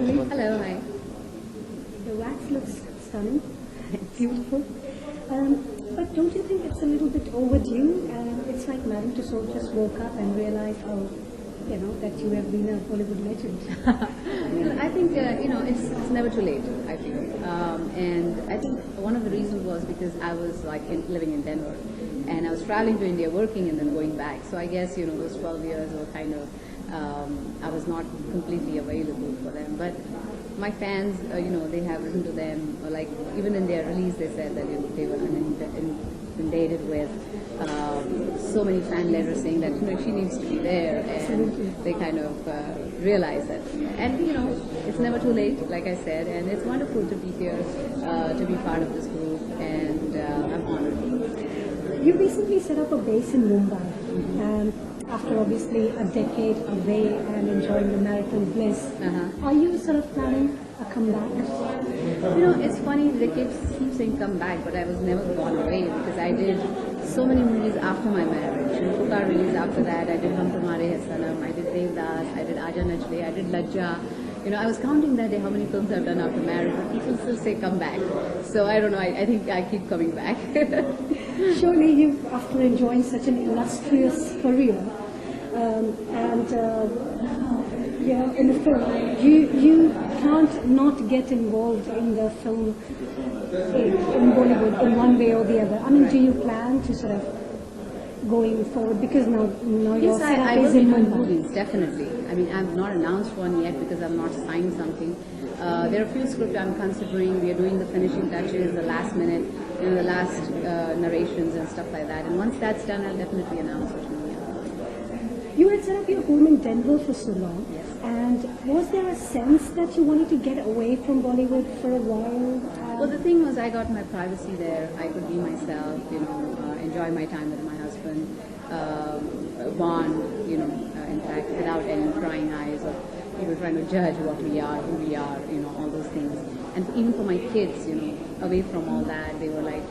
Madhuri. Hello, hi. The wax looks stunning, beautiful. But don't you think it's a little bit overdue? It's like Madame Tussauds just woke up and realized, that you have been a Bollywood legend. Well, I think it's never too late. I feel, and I think one of the reasons was because I was living in Denver, and I was traveling to India, working, and then going back. So I guess those 12 years were kind of I was not completely available for them, but my fans, they have written to them, or like even in their release, they said that they were inundated with so many fan letters saying that she needs to be there, and they kind of realize that. And it's never too late, like I said, and it's wonderful to be here, to be part of this group, and I'm honored. You recently set up a base in Mumbai. After obviously a decade away and enjoying the American bliss, are you sort of planning a comeback? It's funny, they keep saying come back, but I was never gone away because I did so many movies after my marriage. Puka released after that, I did Hum Tumhare Hai Sanam, I did Devdas, I did Aaja Nachle, I did Lajja. I was counting that day how many films I've done after marriage, but people still say come back. So I don't know, I think I keep coming back. Surely you, after enjoying such an illustrious career, in the film, you can't not get involved in the film in Bollywood in one way or the other. I mean, do you plan to sort of going forward, because now your setup I will is be in doing Mumbai? movies, definitely. I mean, I've not announced one yet because I've not signed something. There are a few scripts I'm considering. We are doing the finishing touches, the last minute, the last narrations and stuff like that. And once that's done, I'll definitely announce it. You had set up your home in Denver for so long. Yes. And was there a sense that you wanted to get away from Bollywood for a while? Well, the thing was, I got my privacy there. I could be myself, enjoy my time with my husband, bond, in fact, without any prying eyes of people trying to judge what we are, who we are, all those things. And even for my kids, away from all that, they were like,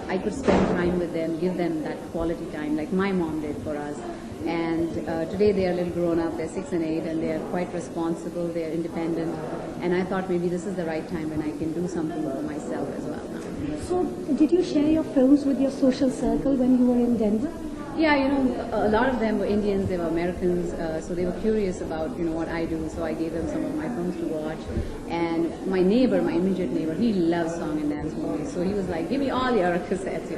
I could spend time with them, give them that quality time, like my mom did for us. And today they are a little grown up, they're 6 and 8, and they are quite responsible, they're independent. And I thought maybe this is the right time when I can do something for myself as well now. So, did you share your films with your social circle when you were in Denver? Yeah, a lot of them were Indians, they were Americans, so they were curious about, what I do, so I gave them some of my films to watch. And my neighbor, my immediate neighbor, he loves song and dance movies, so he was like, give me all your cassettes,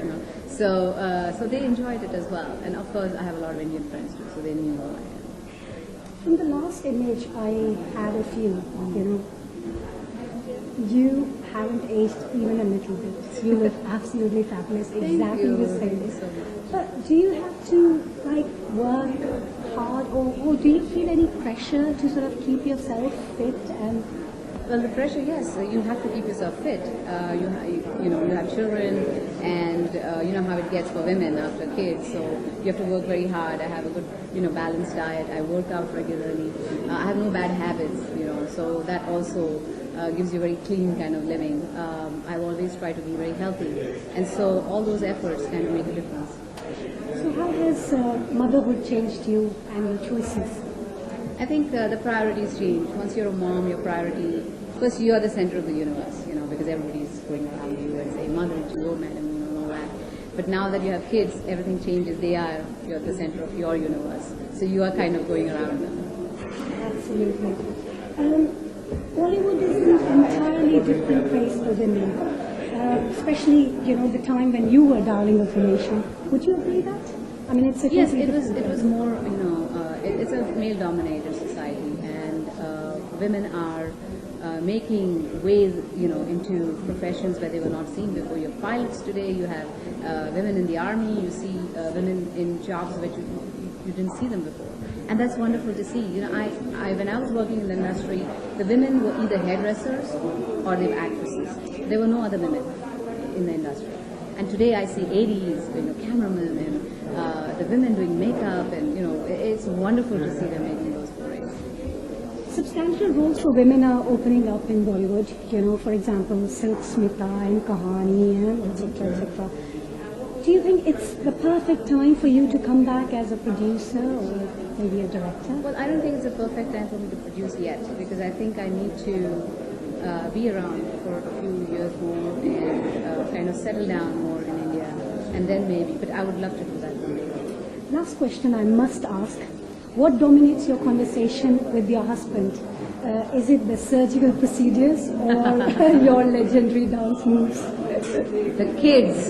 So they enjoyed it as well. And of course, I have a lot of Indian friends too, so they knew who I am. From the last image I had of you, you haven't aged even a little bit. You look absolutely fabulous, exactly the same. Thank you so much. But do you have to work hard, or do you feel any pressure to sort of keep yourself fit? And well, the pressure, yes, you have to keep yourself fit. You have children, and you know how it gets for women after kids. So you have to work very hard. I have a good, balanced diet. I work out regularly. I have no bad habits, so that also gives you very clean kind of living. I always try to be very healthy, and so all those efforts kind of make a difference. So how has motherhood changed you and your choices? I think the priorities change. Once you're a mom, your priority, first you are the center of the universe, because everybody's going around you and saying, mother, oh madam, all that. But now that you have kids, everything changes. You're the center of your universe. So you are kind of going around them. Absolutely. Bollywood is an entirely different place for women. Especially, the time when you were darling of the nation. Would you agree that? I mean, it's a yes, it was more, it's a male-dominated society, and women are making ways, into professions where they were not seen before. You have pilots today, you have women in the army, you see women in jobs which you didn't see them before. And that's wonderful to see. When I was working in the industry, the women were either hairdressers or they were actresses. There were no other women in the industry. And today I see ADs, cameramen, and the women doing makeup, and it's wonderful to see them making those forays. Substantial roles for women are opening up in Bollywood. For example, Silk Smita and Kahani and etc. etc. Do you think it's the perfect time for you to come back as a producer or maybe a director? Well, I don't think it's a perfect time for me to produce yet because I think I need to be around for a few years more and kind of settle down more in India, and then maybe. But I would love to do that one day. Last question I must ask. What dominates your conversation with your husband? Is it the surgical procedures or your legendary dance moves? The kids.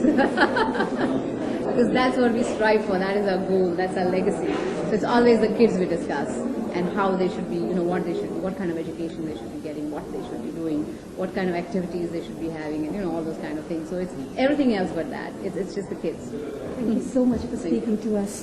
Because that's what we strive for. That is our goal. That's our legacy. So it's always the kids we discuss and how they should be, what kind of education they should be getting, what they should be doing, what kind of activities they should be having, and all those kind of things. So it's everything else but that. It's just the kids. Thank you so much for speaking to us.